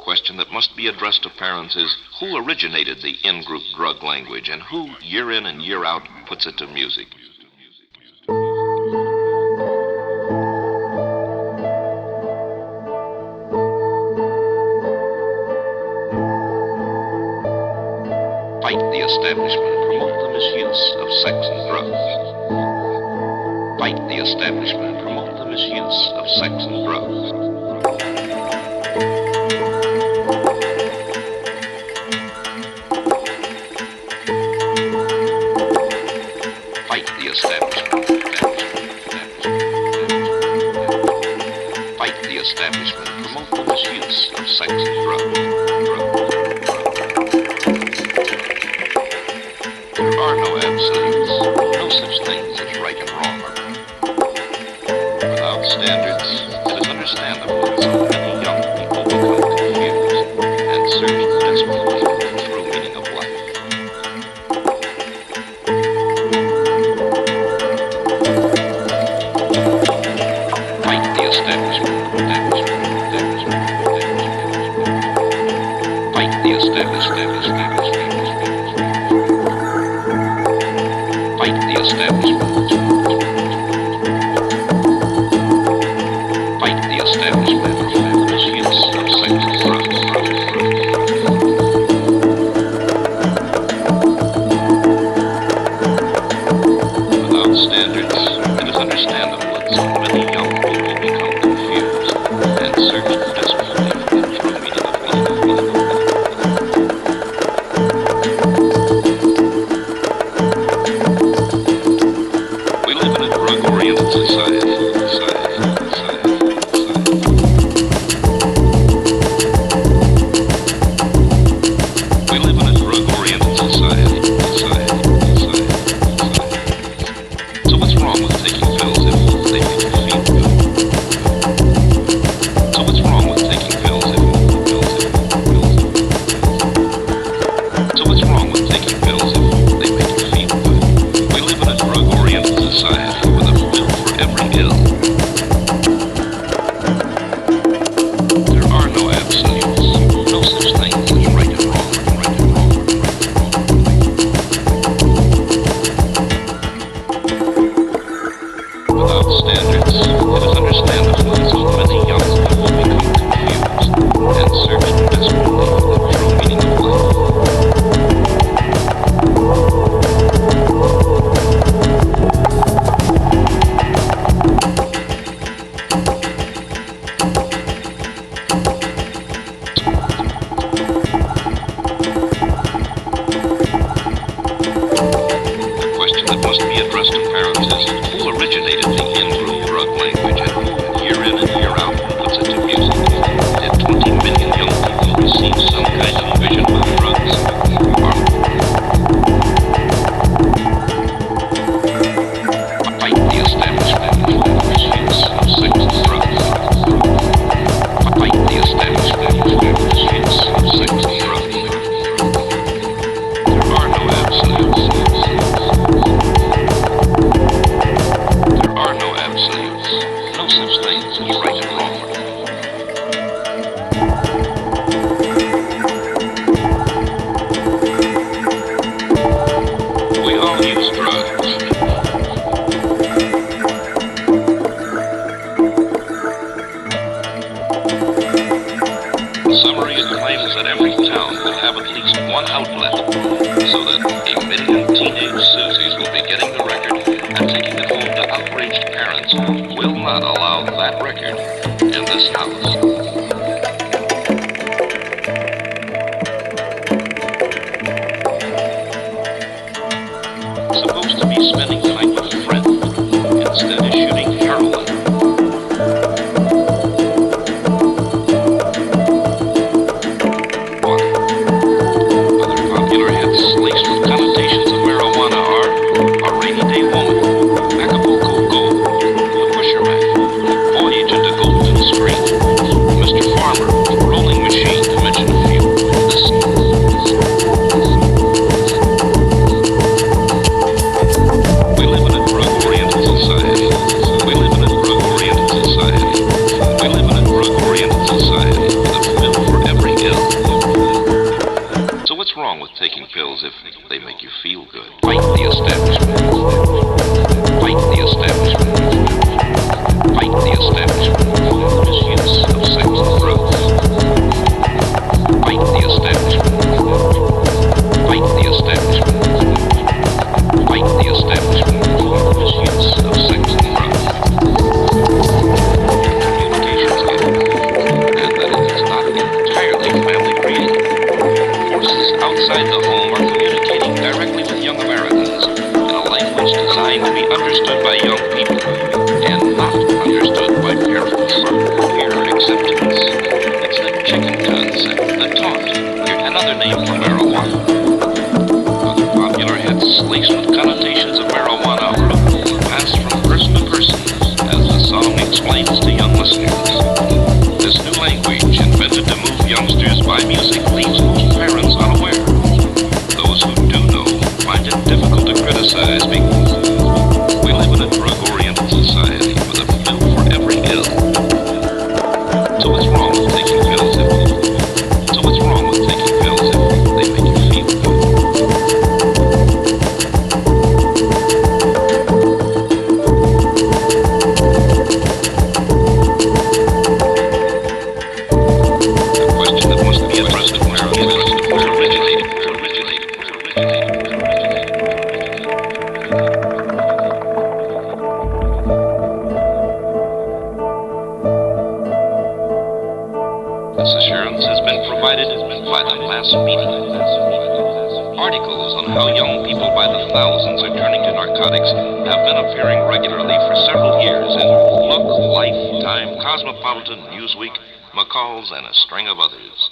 question that must be addressed to parents is who originated the in-group drug language and who, year in and year out, puts it to music. Fight the establishment, promote the misuse of sex and drugs. Fight the establishment, promote the misuse of sex and drugs. Fight the establishment. Fight the establishment, promote the misuse of sex and drugs. There are no absolutes, no such things as right and wrong. Without standards, it is understandable that so many young people become confused and search desperately for the true meaning of life. Fight the establishment. Fight the establishment. Fight the establishment. Fight the establishment for the misuse of sex and drugs. Without standards, it is understandable that so many young people become confused and search desperately for the true meaning of life. We live in a drug-oriented society. We live in a drug-oriented society. So what's wrong with taking pills if they make you feel good? So what's wrong with taking pills if So what's wrong with taking pills if they make you feel good? We live in a drug-oriented society with a pill for every ill. There are no absolutes, no such things as right and wrong. Without standards, it is understandable that so many young people become confused and search desperately for the true meaning of life. The question that must be addressed to parents is who originated the in-group drug language and who, year in and year out, puts it to music. Did 20 million young people receive some kind of vision with drugs? Fight the establishment for the misuse of sex and drugs. Fight the establishment for the misuse of sex and drugs. There are no absolutes. There are no absolutes, no such things as right and wrong. We all use drugs. The summary claims that every town will have at least one outlet, so that a million teenage Susies will be getting the record and taking it home to outraged parents who will not allow that record in this house. Supposed to be spending time with friends, instead is shooting heroin. Other popular hits laced with connotations of marijuana are A Rainy Day Woman, Acapulco Gold, The Pusherman, Voyage into Golden Spring, Mr. Farmer, Rolling Machine, to mention a few. We live in a drug-oriented society. We live in a drug-oriented society. We live in a drug-oriented society with a pill for every wrong with taking pills if they make you feel good? Fight the establishment. Fight the establishment. Fight the establishment for the misuse of sex and drugs. Fight the establishment. Fight the establishment. Fight the establishment for the misuse of sex and drugs. Communications and that it is not entirely family created. Forces outside the home are communicating directly with young Americans in a language designed to be understood by young people and not understood by parents. Peer acceptance. It's the chicken concept, the taunt. Here's another name for marijuana. Other popular hits laced with connotations of marijuana pass from person to person as the song explains to young listeners. This new language, invented to move youngsters by music, leaves most parents unaware. Those who do know find it difficult to criticize because we live in a drug-oriented society with a pill for every ill. So what's wrong with taking pills if they make you feel good? The question that must be addressed in America is where originated. This assurance has been provided by the mass media. Articles on how young people by the thousands are turning to narcotics have been appearing regularly for several years in Look, Life, Time, Cosmopolitan, Newsweek, McCall's, and a string of others.